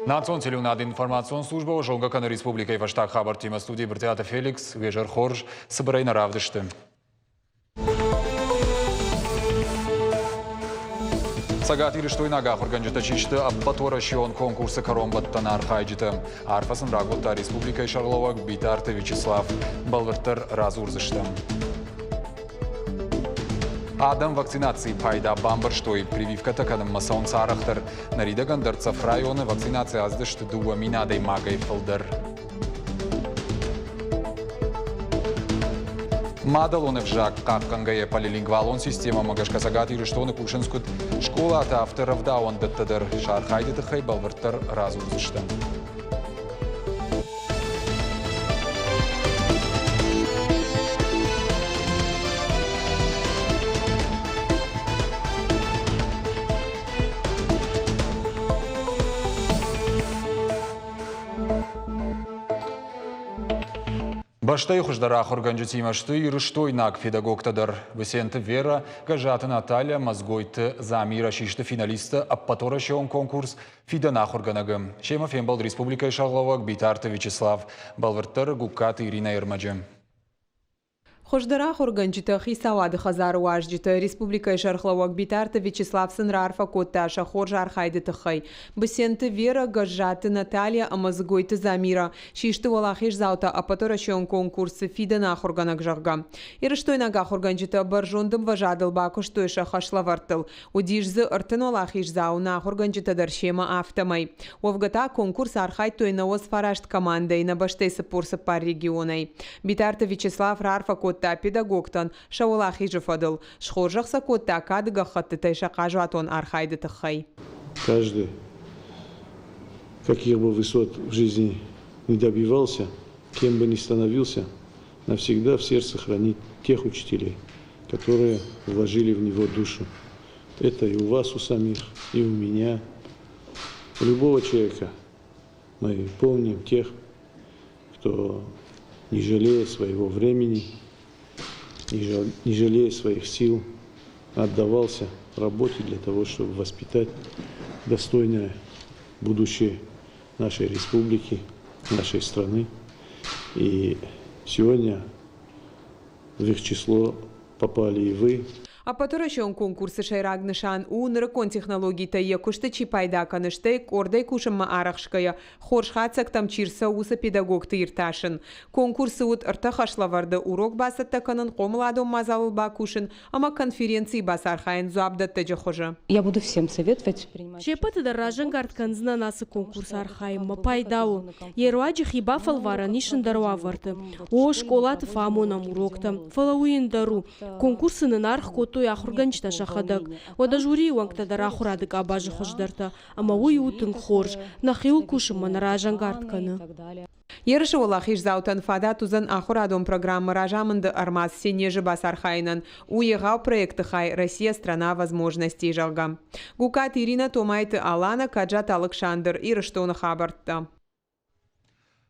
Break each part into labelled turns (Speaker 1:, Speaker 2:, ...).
Speaker 1: Նացոն ցելունադ ինֆորմացիոն служба Ժողովրդական Ռեսպուբլիկայի վշտակ խաբար թիմը ստուդիի բրտեատը Ֆելիքս Վեժեր Խորժ Սբրային ռավդշտը Սագատիրը շտոյնագախ օրգանջտաչիշտը ապպատորաշիոն կոնկուրսը կրոմ բտտան արխայջիտը արպասն ռագոտտա Ռեսպուբլիկայի շարլովակ բիտարտը Վիչիսլավ բալվրտր ռազուրզշտը Адам вакцинации пайда бамбарштoi прививка таканым масаун царахтар наридаган дырцав районы вакцинация аздышты дуа минадей магай фылдыр. Мадалоны в жак каккангае полилингвалон система магашкасагати рыштоны кушинскут школа ата авторов даун дыттыдыр шархайды тыхай балвыртыр разузышты. Баштай хуждарах организативашты и рыштойнак педагогтадыр. Весенті Вера, Гажаты Наталья, Мазгойты, Замира, Шишты финалисты, аппаторашион конкурс фиданах органагым. Шема фембал республикай шагловак Битарты Вячеслав, Балвыртыр Гуккаты Ирина Ермаджи.
Speaker 2: Хождарах органджиты Хисавады Хазары Уажджиты, Республика Шархлауак Битарты Вячеслав Сынрарфа Котташа Хоржа Архайды Тыхай, Бысенты Вера, Гажаты Наталья, Амазгойты Замира, Шишты Валахиш Заута, Апаторашион конкурсы Фиданах органак жарга. Ирыштойнагах органджиты Баржондым Важадыл Бакуштойша Хашлавартыл, Удижзы Артын Валахиш Зауна органджиты Даршема Автомай. Овгата конкурс Архай Тойнаос Фарашт командой на Баштай Сапурса пар регионой. Битарты Вячеслав Рарфа Котташа педагогтан шавалахи жифадыл. Шхоржахса котта кадыга хатты шакажатон архайды тыхай.
Speaker 3: Каждый, каких бы высот в жизни не добивался, кем бы ни становился, навсегда в сердце хранит тех учителей, которые вложили в него душу. Это и у вас, у самих, и у меня, у любого человека. Мы помним тех, кто, не жалея своего времени, не жалея своих сил, отдавался работе для того, чтобы воспитать достойное будущее нашей республики, нашей страны. И сегодня в их число попали и вы.
Speaker 2: Апаторашион конкурсы шайрагнышан у нырыкон технологий тае кушты пайда канышты кордай кушымма арахшкая хоршхацак там чирса уса педагог тырташын. Конкурсы ут ыртахашлаварды урок басатта канын комладом мазалыл бакушын, ама конференции басархайын зуабдатта жахожа.
Speaker 4: Я буду всем советовать принимать.
Speaker 5: Шепаты даражын гартканзна насы конкурс архайым пайдау. Еруаджи хиба фалвара нишын даруаварды. О школаты фамонам уроктам. Фалауин дару. Конкурсы нарх кот Ахурганчта шахадак, ода жури уангтадар ахурадык абажы хождарта, ама уй утын хорж, нахил кушыма наражан гартканы.
Speaker 2: Ерши Олахиш заутан фада тузан ахурадом программы ражамынды армаз сенежи басархайнан. Уегау проекты хай «Россия – страна возможностей» жалга. Гукат Ирина Томайты Алана Каджат Александр Ирыштона хабартта.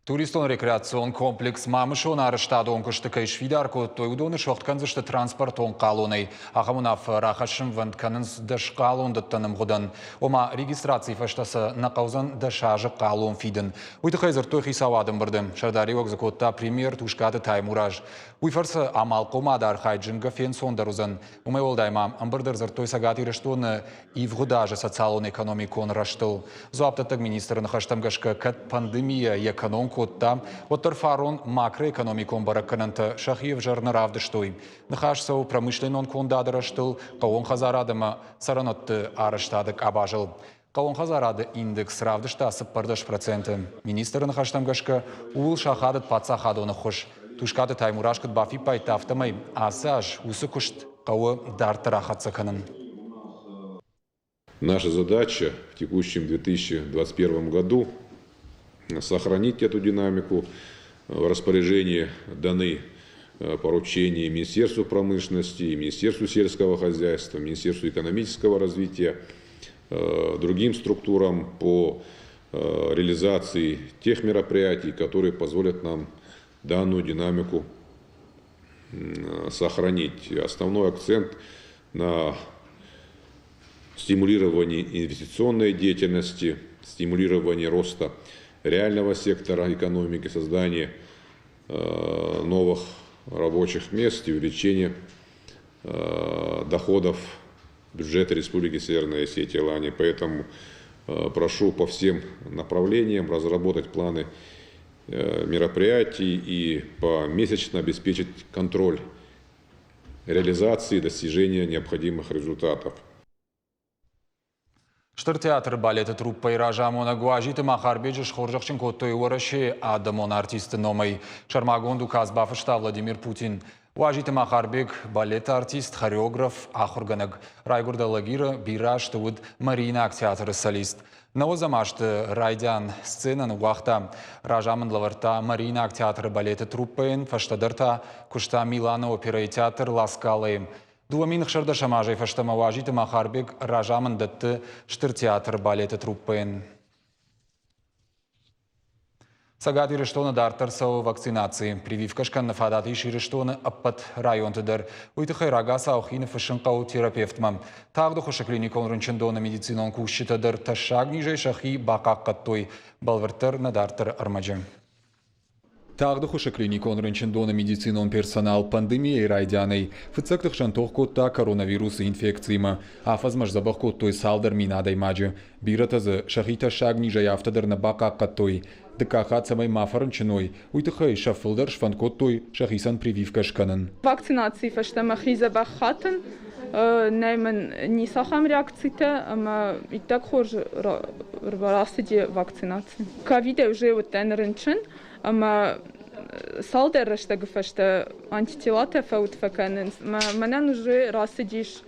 Speaker 1: Туристон-рекреацион комплекс Мамышон арыштадон кыштыкай швидарко тойудоны шоқтканзышты транспортон қалуной. Ахамунав рахашым вантканынс дашқалон даттаным ғудан. Ома регистрации фаштасы нақаузан дашажы қалуон фиден. Уйтықайзыр тойхи савадым бірдім. Шардариок закотта премьер тушкаты таймураж. Уйфарсы амал комадар хайджинга фен сондарузан. Умай олдайма амбырдырзыр тойсагати рыштоны ивғудажы социалон экономикон раштыл. Зуаптатык министрын хаштамгашка кат пандемия экономик Котта, Оттерфарон макроэкономикон бараккананты Шахиев жарны равдыштой. Нахашсау промышленон кондадыраштыл, Каон хазарадыма саранотты арыштадык абажыл. Каон хазарады индекс равдыштасы 40%. Министр нахаштамгашка уыл шахадыт пацахадоны хош. Тушкаты таймурашкыт бафи пайта автомай асаж усы кушт кауы дарты рахатсаканын.
Speaker 6: Наша задача в текущем 2021 году сохранить эту динамику. В распоряжении даны поручения Министерству промышленности, Министерству сельского хозяйства, Министерству экономического развития, другим структурам по реализации тех мероприятий, которые позволят нам данную динамику сохранить. Основной акцент на стимулирование инвестиционной деятельности, стимулирование роста реального сектора экономики, создание новых рабочих мест и увеличение доходов бюджета Республики Северная Осетия и Алания. Поэтому прошу по всем направлениям разработать планы мероприятий и помесячно обеспечить контроль реализации и достижения необходимых результатов.
Speaker 1: Штыр театр балеті труппа и ражамона гуажиты махарбеджи шхоржақчин коттой уараши адамон артисты номай. Шармагонду казбафышта Владимир Путин. Уажиты махарбег балет артист, хореограф, ахурганаг. Райгурда лагира бираш туд Марина театр солист. Наозамашты райдян сценан уақта ражамын лаварта Марина театр балеті труппаен фаштадырта кушта Милана опера и театр Ласкалаем. Дуамин хшарда шамажай фаштама уажиты махарбег ражамын датты штыр театр балеті труппаен. Сагат ирештоны дартар сау вакцинации. Прививкашкан на фадаты ирештоны аппат районтыдыр. Уйтыхай рага саухины фашынқау терапевтмам. Тағды хуша клиникон рынчындоны медицинон кушчитыдыр. Ташаг нижай шахи бақаққаттой. Балвыртыр на дартар армаджым. Тағды хуша клиникон рынчындоны медицинон персонал пандемия райдяной. Фыцактых шантох котта коронавирус инфекцияма. Афазмаш забах коттой салдар минадай маджы. Биратазы шахита шаг нижай автодыр на бақаққаттой. Декахат самой мафарнчиной, уйтыхай шафылдар шванкоттой шахисан прививкашканын.
Speaker 7: Вакцинации фаштама хриза бахатен, неймен не сахам реакциите, ама и так хож расиди вакцинации. Ковиде уже вот тенренчен, ама салдер раштаг фашта антителата фаут факанен, манен уже расидиш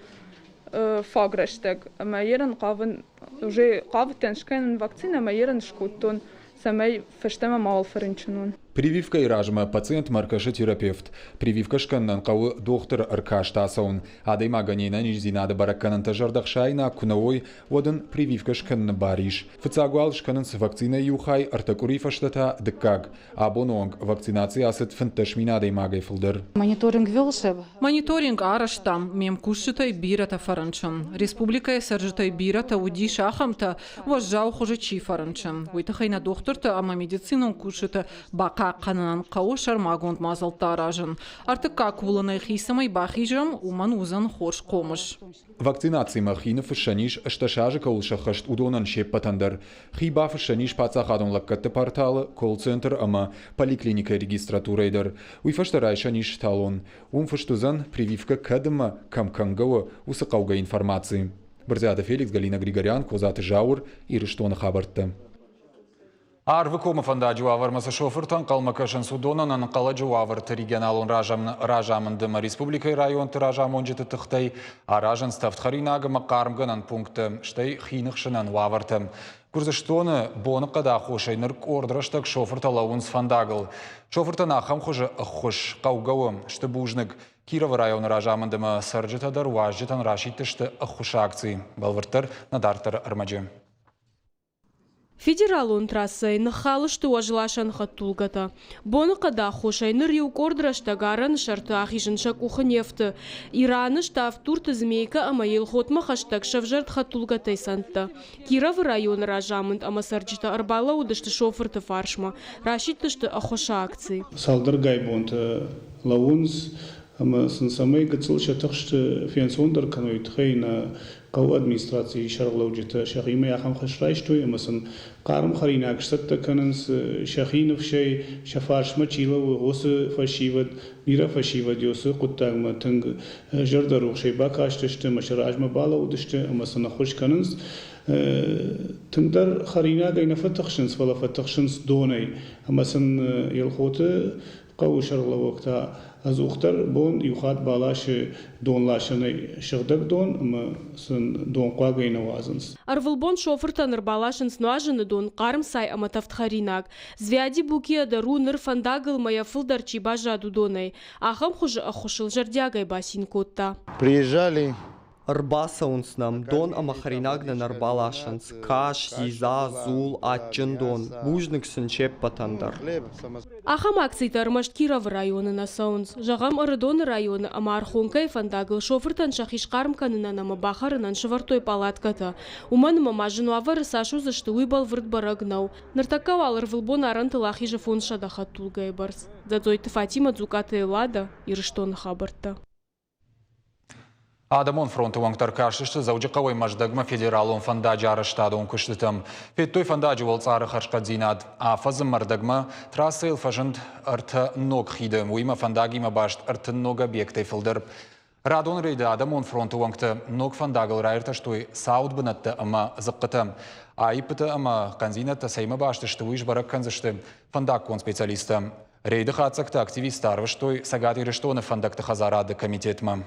Speaker 7: фаграштаг, ама ерен кавен уже кавтеншкен вакцина, ама ерен шкутон. Самой фаштема мал фаренчинун.
Speaker 1: Прививка и ражма пациент маркаши терапевт. Прививка шканнан кау доктор Аркаш Тасаун. Адай маганина нижзинада баракканан тажардахшайна кунавой воден прививка шканна бариш. Фацагуал шканан с вакциной юхай артакури фаштата декаг. Абононг вакцинация асет фанташминадай магай фулдер.
Speaker 4: Мониторинг велся.
Speaker 8: Мониторинг араштам мем кушитай бирата фаранчан. Республика сержитай бирата уди шахамта вожжау хожичи фаранчан. Уйтахайна докторта ама медицинон кушита бака қанынан қауы шармагонд мазалтаражын. Артық какулыны хисамай бахижам уман узан хош комыш.
Speaker 1: Вакцинации махины фашаниш шташажы каулшахашт удонан шеппатандар. Хиба фашаниш пацахадон лаккатты порталы, колл-центр ама поликлиника регистратурайдар. Уйфаштарай шаниш талон. Фаштузан прививка кадыма камкангава усақауга информации. Барзиада Феликс, Галина Григорян, Козаты Жаур, Ириштона Хабарты. Арвы комафанда жуавармасы шофыртан қалмакашын судонан қала жуавырты регионалон ражамындыма республика район ражамон жеті тұқтай аражын ставтхаринагы мақарымғанан пункты штай хинықшынан уавырты. Күрзіштоны боны қада қошайныр ордыраштық шофырталауын сфандагыл. Шофыртан ақам қожы ұққыш қауғауы шты бұжнық Кирова район ражамындыма сарджетадар уажжетан рашитты шты ұққыш акции. Балвыртыр надартыр армаджы.
Speaker 5: Федералун трассай нахалышты уажлашан хаттулгата. Боны қада хошайныр юкордрашта гаран шарты ахижыншак ухынефты. Ираны штаф турты змейка ама елхотма хаштаг шавжарт хаттулгатай санта. Киров район ражамынд ама сарджита арбала удышты шофырты фаршма. Рашиттышты ахоша акции.
Speaker 9: Салдар гайбонт лаунс ама сынсамай гыцылша тахшты фенсондар каноит хайна قو ادمنستراتي شرغلو جت شخيمه يا خم خشرايشتو مثلا قارم خرينا كشت كننس شخين في شيء شفارش ما تشيله وغوس فشيود ميرا فشيود يوس قطاغ ما تنگ جردرو شي باكاشتشت مشراج ما بالا ودشت مثلا خوش كننس تندر خرينا غين فتخشنس ولا فتخشنس دوني مثلا يلخوت قو شرغلو وقتا از اختر بون یوخات بالاش دون لاشنه شغدک دون اما سن دون قاگین وازنس
Speaker 5: ارولبون شوفر تنر балашынс нуажыны дон қарым сай ама тафтхаринак звяди букия дару ныр фандагыл моя фылдар чибажа дудонай ахам хуже ахушыл жардягай басин котта.
Speaker 10: Приезжали Рбасаунснам дон амахаринагнан арбалашанс, каш, зиза, зул, атчын дон, бужныксын чеп патандар.
Speaker 5: Ахам акцийтар Машткиров районына саунс. Жағам Ырыдон районы амархункай фандагыл шофыртан шахишқарым канынан ама бахарынан шывартой палатката. Уман мамажыну авары сашу зашты уйбал врт барагнау. Нартакау алыр вылбон аран тылахи жафон шадахат тулгай барс. Зацойты Фатима дзукаты лада ирыштон хабарта.
Speaker 1: Адамон фронту ваңтар кашышты заужы қауай маждагма федералон фандаджи арыштадон күштітім. Феттой фандаджи ол цары қашқа дзинад. А фазым мардагма трасса фажынд арты ног хиды. Уйма фандагима башт арты нога бектай фылдыр. Радон рейді Адамон фронту ваңты ног фандагыл райырташтой сауд бынатты ама зыққыты. Айыпыты ама канзинатты сайма баштышты уйш барак канзышты фандаг кон специалисты. Рейді қатсақты активистар выштой сагат ирыштоны фандакты хазарады комитетма.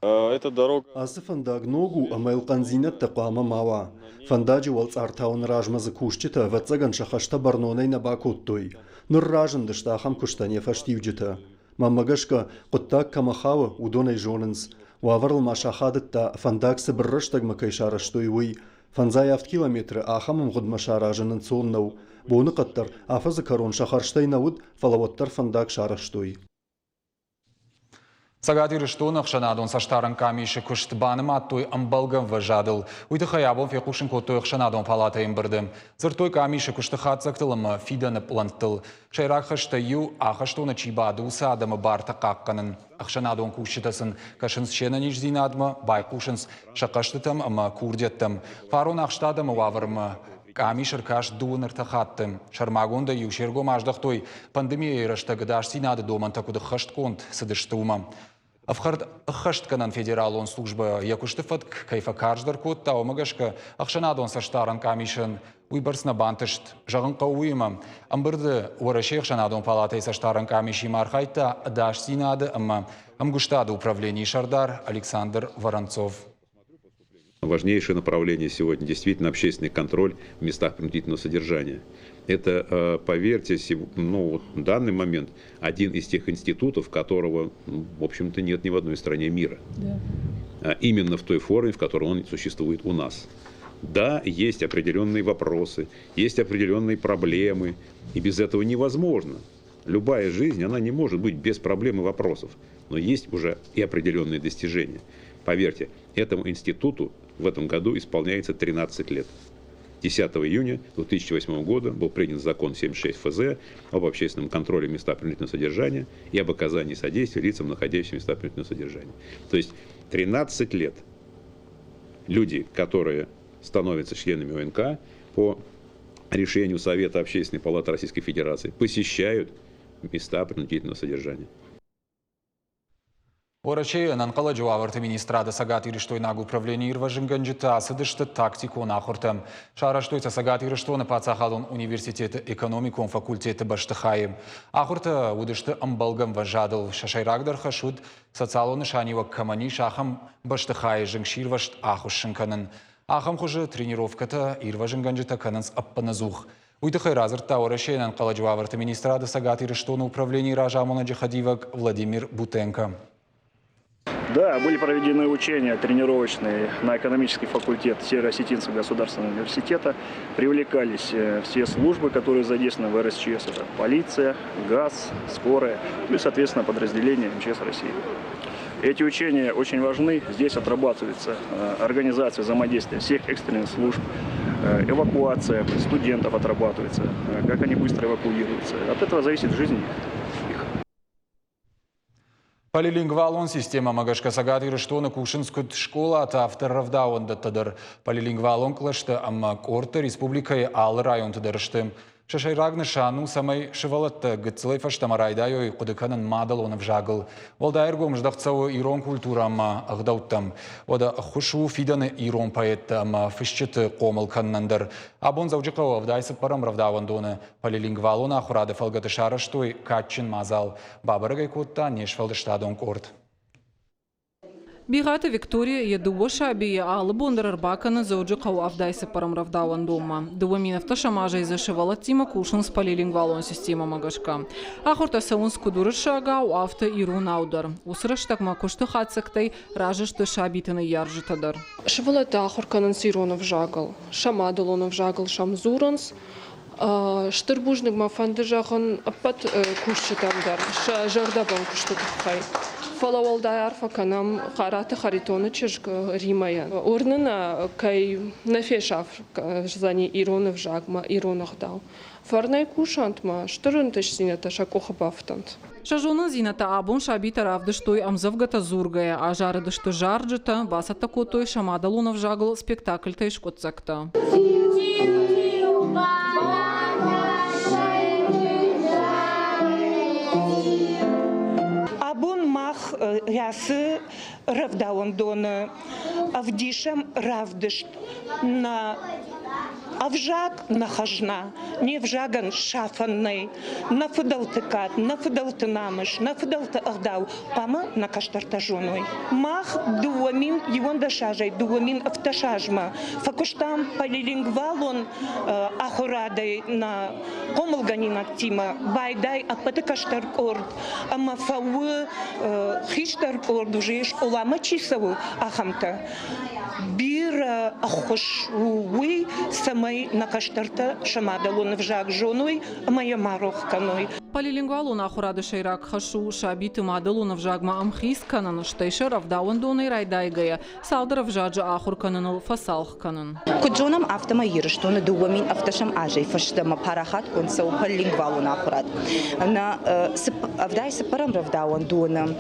Speaker 11: Это дорога.
Speaker 10: Асы фандаг ногу амайл канзинат тақама мава. Фандаджи валц артаун ражмазы кушчита ватсаган шахашта барнонай на бакуттой. Нур ражын дыштахам куштане фаштивджита. Мамагашка құттак камахава удонай жонынс. Ваварл машахадытта фандаг сыбырыштаг макайшараштой уй. Фанзай авт километры ахамым ғудмашаражынын соннау. Боны қаттар афазы карон шахарштай науд фалавоттар фандаг шараштой.
Speaker 1: Сагат ирыштонық шанадон саштарын камиші күшті баным аттой амбалгам вожадыл. Уйты хаябон фекушын көттойық шанадон палатайын бірдім. Зыртой камиші күшті қатсақтылымы фиданы планттыл. Шайрақ хышты ю ахыштоны чибады уса адымы барты қаққанын. Ақшанадон күшітасын кашынс шенін ежзинадымы байқушынс шақаштытым ама курдеттім. Фарон ақштадымы вавырмы. Камишыр каш дуыныр тахаттым. Шармагонда юшерго маждақтой пандемия ирышты гыдаш синады доман такуды хышт конт сыдыштума. Афхард хышт канан федералон служба якушты фатк кайфа карждар кот та омагашка ақшанадон саштаран камишын уйбарсна бантышт жағын қауыйма. Амбырды уарашех шанадон палатай саштаран камиши мархайта даш синады ама амгуштады управление Шардар Александр Воронцов.
Speaker 6: Важнейшее направление сегодня действительно общественный контроль в местах принудительного содержания. Это, поверьте, в данный момент один из тех институтов, которого, в общем-то, нет ни в одной стране мира. Да. Именно в той форме, в которой он существует у нас. Да, есть определенные вопросы, есть определенные проблемы, и без этого невозможно. Любая жизнь, она не может быть без проблем и вопросов, но есть уже и определенные достижения. Поверьте, этому институту в этом году исполняется 13 лет. 10 июня 2008 года был принят закон 76 ФЗ об общественном контроле места принудительного содержания и об оказании содействия лицам, находящимся в местах принудительного содержания. То есть 13 лет люди, которые становятся членами ОНК по решению Совета Общественной палаты Российской Федерации, посещают места принудительного содержания.
Speaker 1: Ораче нанқала жауаварты министрады сагат ирыштой нагу управление ирважынганжыта асыдышты тактику нахортам. Шараштойца сагат ирыштоны пацахалон университеты экономикон факультеты баштыхайым. Ахурты удышты амбалгам важадыл. Шашайрагдар хашуд социалоны шанива камани шахам баштыхай жыңшир вашт ахушшынканын. Ахам хуже тренировката ирважынганжыта канынс аппаназух. Уйдыхай разырта ораче нанқала жауаварты министрады сагат ирыштоны управление Ражамона Джихадивак Владимир Бутенко.
Speaker 12: Да, были проведены учения тренировочные на экономический факультет Северо-Осетинского государственного университета. Привлекались все службы, которые задействованы в РСЧС. Это полиция, ГАЗ, скорая, ну и, соответственно, подразделения МЧС России. Эти учения очень важны. Здесь отрабатывается организация взаимодействия всех экстренных служб, эвакуация студентов отрабатывается, как они быстро эвакуируются. От этого зависит жизнь.
Speaker 1: Полилингвалон система магашка сагат ирыштоны кушинскут школа та авторравдаон даттадыр. Полилингвалон клашты амма корты республикай алы район тадырышты. Шашайрагны шану самай шывалатты гыцлай фаштамарайдайой кудыканын мадалонов жагыл. Волда эргом ждахцау ирон культура амма агдауттам. Ода хушу фиданы ирон поэтты амма фышчыты комылканнандыр. Абон заужықау авдайсы парам равдауандоны. Полилингвалон ахурады фалгаты шарыштой качын мазал. Бабырыгай котта нешфалдыштадон корт.
Speaker 8: Бигата Виктория едуwa шабия алы бондар арбаканы зауджи қау авдайсы парамравдауан дома. Дуаминовта шамажа изашивала тима кушын с полилингвалон система магашка. Ахорта саун скудуры шагау авто ирун аудар. Усырыштак макушты хацактай ражышты шабитаны яржытадар.
Speaker 13: Шывалата ахорканын сиронов жагал. Шамадалонов жагал шамзуранс. Штырбужник мафанды жағын аппат кушчытамдар. Жардабан куштытыққай. Фалавалдай арфаканам қараты харитоны чешк римая. Орнына кай нафешав зани иронов жагма иронах дау. Фарнай кушантма штырынтыш синята шакоха бафтант.
Speaker 8: Шажонын зината абун шабита равдыштой амзавгата зургая, а жарыдышты жарджыта, басата котой шамадалунов жагыл спектакль тайшкотцакта.
Speaker 14: Абун мах рясы равдаун дона, авдишам равдышт на авжак нахажна, не вжаган шафанный, на фудалтыкат, на фудалтынамыш, на фудалты агдау, пама на каштартажоной. Мах дуамин, его дашажай, дуамин автошажма. Факуштам полилингвалон ахурадой на комулганин актима, байдай апаты каштаркорд, ама фауы хиштаркорд уже улама чисову ахамта. Бира ахошуй самой на каштарта шамадалон вжак жоной, моя марохканой.
Speaker 8: Полилингвалон ахурады шайрак хашу шабиты мадалон вжагма амхис канан, штейша равдауан доной райдайгая, салдара вжаджа ахур кананыл фасалх канан.
Speaker 15: Куджонам автома ирштон дуамин автошам ажей фаштама парахат консау полилингвалон ахурад. На авдай сапарам равдауан дона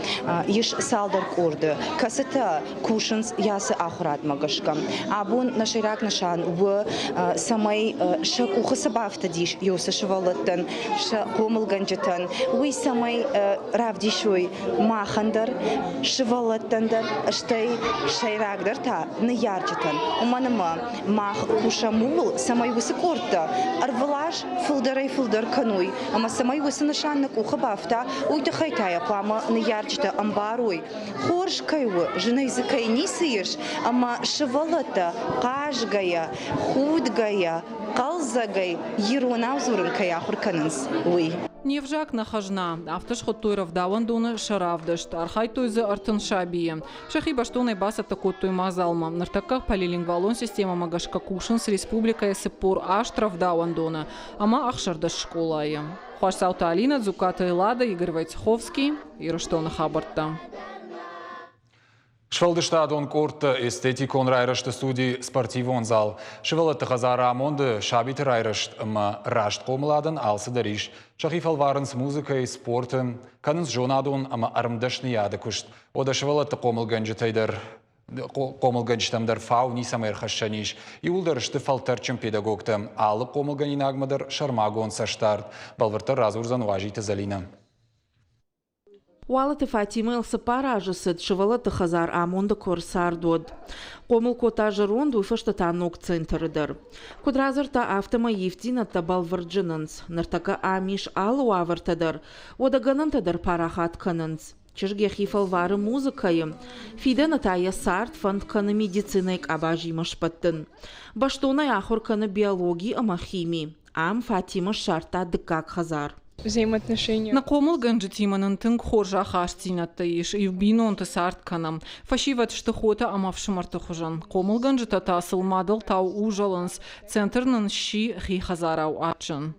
Speaker 15: иш салдар корды, касата кушанс ясы ахурад магашкам. Абун на шайрак нашан в самой шакуха сабафтадиш юсашвалаттан комылганжатан уй самой равдишуй махандар швалаттандар штай шайрагдар та на ярджатан уманама мах кушамул самой высокорта арвалаш фулдар кануй ама самой высынашанна куха бафта уй дахайтая пама на ярджата амбаруй хорш кайвы жена языкай нисыеш ама швалата кажгая худгая қалзагай ерунау зурынкая хурканынс уй.
Speaker 8: Невжак нахажна, автош хоттой равдауан доны шаравдышт, архай тойзы артын шабие. Шахи баштоной басата коттой мазалма. Нартаках полилингвалон система магашка кушын с республикой сыппор ашт равдауан доны, ама ахшардаш школайы. Хуашсаута Алина, Дзуката Илада, Игорь Войцеховский, Ирыштона Хабарта.
Speaker 1: Швалдыштадон корт эстетикон райрышты студии спортивон зал. Швалаты хазара амонды шабиты райрышт рашт комладын алсы дариш. Шахифал варынс музыкой, спортым, канынс жонадон ама армдашны яды күшт. Ода швалаты комылганчтамдар фау нисамайр хашшаниш. И улдарышты фалтарчым педагогтым. Алып комылганин агмадар шармагон саштарт. Балварта разурзан важиты залина.
Speaker 16: Уалаты Фатима Элсапаражысыд шывалаты хазар амонды корсардод. Комыл котажы ронду фаштатанок центрыдыр. Кудразырта автома евтинатта балварджынынс. Ныртака амиш алу авыртыдыр. Одаганынтыдыр парахат кынынс. Чешге хифалвары музыкайым. Фиде натая сарт фандканы медицинайк абажимаш паттын. Баштонай ахурканы биологии ама химии. Ам Фатима шарта дыкак хазар.
Speaker 13: Взаимоотношения.
Speaker 8: На комыл ганджетиманын тынк хоржа хаштинатта иш, и в бинонты сартканам. Фашиват штыхота амавшымарты хужан. Комыл ганджета тасыл мадал тау ужалынс, центрнын щи хи хазарау ачын.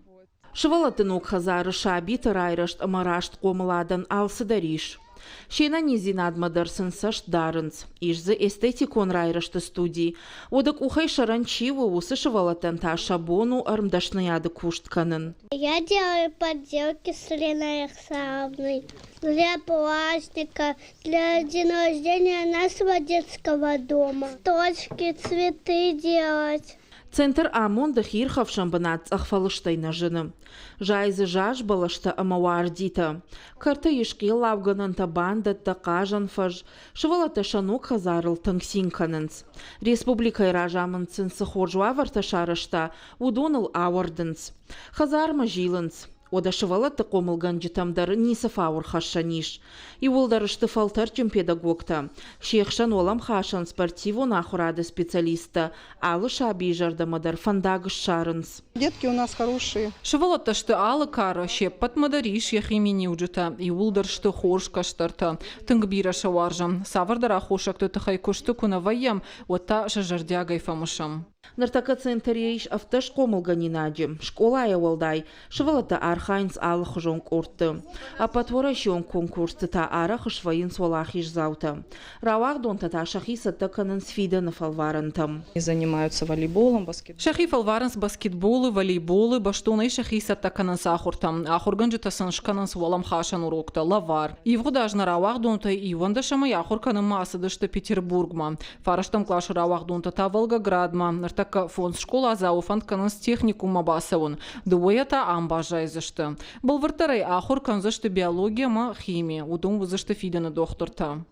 Speaker 16: Шывалатынок хазары шабиты райрышт амарашт комыладан алсы дариш. Шена низин адмадарсын сашт дарынц. Ишзы эстетикон райрышты студии. Одак ухай шаранчивы усы шывалатан та шабону армдашныяды куштканын.
Speaker 17: Я делаю подделки с Леной Александровной. Для пластика, для день рождения нашего детского дома. Точки, цветы делать.
Speaker 16: Центр амонды хирхавшан банац ахфалыштайна жыны. Жайзы жаж балашта амауардита. Карта ешки лавгананта бандатта кажанфаж. Шывалата шанук хазарыл тыңсинканынц. Республикай ражамынцын сыхоржуа варта шарышта удоныл ауардынц. Хазарма жилынц. Ода шывалатты қомылған жытамдары нисыфа урхаша ниш. Иулдарышты фалтарчым педагогта. Шейхшан олам хашан спортиву нахурады специалиста. Алы шаби жардамадар фандагыш шарынс.
Speaker 18: Детки у нас хорошие.
Speaker 8: Шывалатташты алы кары шеппат мадариш яхимини уджыта. Иулдарышты хош каштарта. Тынгбира шаваржам. Савардара хошакты тахай кушты кунавайям. Ота шажардягай фамышам.
Speaker 16: Нартака центарейш авташ қомылгани наджи. Школа айавалдай. Шывалатты архайнс алық жонг орты. А патворашон конкурсты та арах швайын свалахиш заута. Равах донта та шахиса тыканын сфида на фалварантам.
Speaker 4: Занимаются волейболом, баскетболом.
Speaker 8: Шахи фалваранс баскетболы, волейболы, баштонай шахиса тыканын сахуртам. Ахурганжыта сыншканын свалам хашан урокта, лавар. Ивгудажна равах донта иванда шамай ахурканын масыдышты Петербургма. Фараштам клаш равах донта та Волгоградма. Нартака фонд школа зауфанд канынс техникума басавын. Дуэта амбажайзышты. Балвартарай ахур канзышты биология ма химия. Удом вызышты фиданы докторта.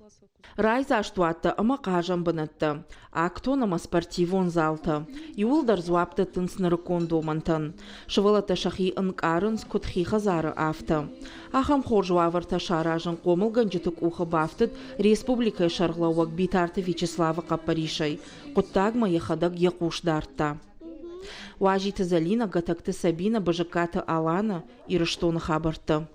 Speaker 16: Райза аштуатта ама кажам бынатты. Актонама спортивон залта. Иулдар зуапты тынсныры кондомантан. Шывалата шахи ынкарынс кутхи хазары афта. Ахам хоржуаварта шаражын комылган жытык ухы бафтыд республика шарглауак битарты Вячеслава Капаришай. Куттагма ехадак якушдарта. Важиты Залина гатакты Сабина бажакаты Алана и рыштоны хабарты.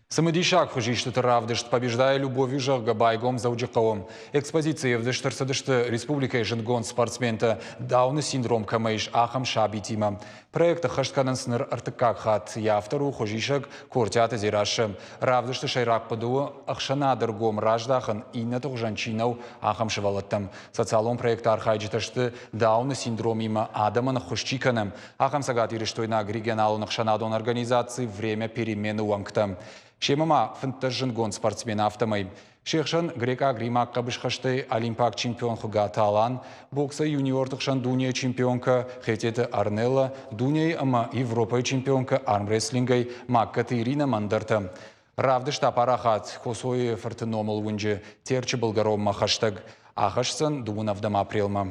Speaker 1: Самодишак хужиштыты равдышт, побеждая любовью жага байгом зауджиқауым. Экспозиции вдыштырсыдышты республикой жынгон спортсменты дауны синдром камайш ахам шабитима. Проекты хаштқанын сыныр артыққақ хат. Яфтару хужишак кортяты зирашым. Равдышты шайрақ падуы ақшанадыр гом раждахын инна тұғжанчинау ахам шывалаттым. Социалон проекты архайджитышты дауны синдром има адамын хушчиканым. Ахам сагат ирыштойна регионалын ақшанадон организации время перемены уанктам. Шемама фынтыжынгон спортсмен автомай. Шехшан грека грима кабышхашты олимпак чемпион хугата алан, бокса юниортықшан дуния чемпионка хететі Арнелла, дуния ама Европа чемпионка армрестлингай маккаты Ирина Мандарта. Равдышта парахат, хосой фартыномыл вунжы, терчі болгаром махаштаг, ахашсан дуынавдам апрелма.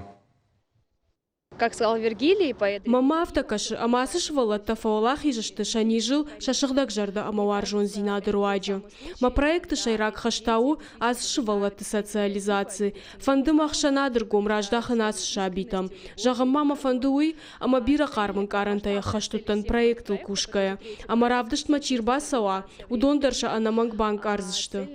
Speaker 5: Как сказал Вергилий, поэт... Мама автокаши, амасы швалатта фаолах ижышты шани жил шашыгдак жарда амавар жон зинады руаджи. Ма проекты шайрак хаштау аз швалатты социализации. Фандым ахшанадыр гом раждахын аз шабитам. Жағым мама фандуи, ама бира кармын карантая хаштуттан проектыл кушкая. Ама равдышт мачирбасава, удондарша анаманг банк арзышты.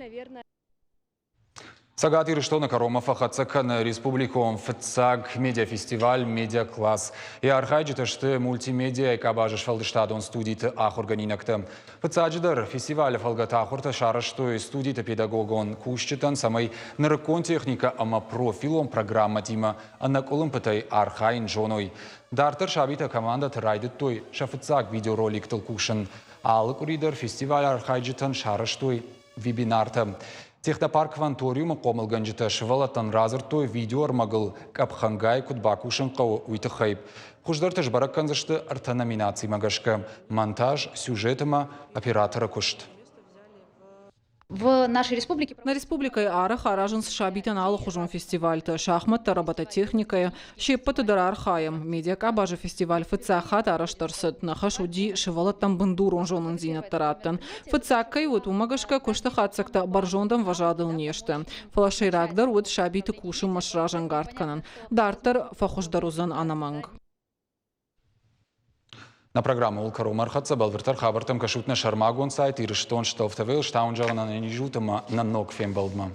Speaker 1: Сагат ирыштона Каромафа хацакан республиком фцаг медиафестиваль медиакласс. И архайджиташты мультимедиа кабажыш фалдыштадон студиты ахорганинактым. Фцаджидар фестиваль фалгата ахорта шараштой студиты педагогон кушчитан самай наркон техника ама профилом программа тима анаколым пытай архайн жоной. Дартер шабита команда трайдыт той шафцаг видеоролик тылкушын. Алык уридер фестиваль архайджитан шараштой вебинартым. Технопарк Ванториум қомылганжыта шывалаттан разыртой видео армагыл капхангай кутбакушын қау уйтықайып. Хуждартыш баракканзышты арта номинации магашка. Монтаж, сюжетыма, оператора кушт.
Speaker 19: В нашей республике...
Speaker 8: На республике Арах аражен шабитан алхужон фестивальта, шахматта робототехникая, щеппаты дар архаем, медиака бажа фестиваль фыцахат араштарсыт, нахашуди шывалаттан бындурон жонын зинаттараттан. Фыцаккай вот умагашка куштахатсакта баржондам важадыл нешті. Фалашайрагдар вот шабиты кушым машражан гартканан. Дартар фахуждарузан анаманг.
Speaker 1: На программу Улкару Мархатса Балвертар Хабартам Кашутна Шармагон сайт и Рештон Штофтавел Штаунджавана на Нижутама на Ног Фембалдма.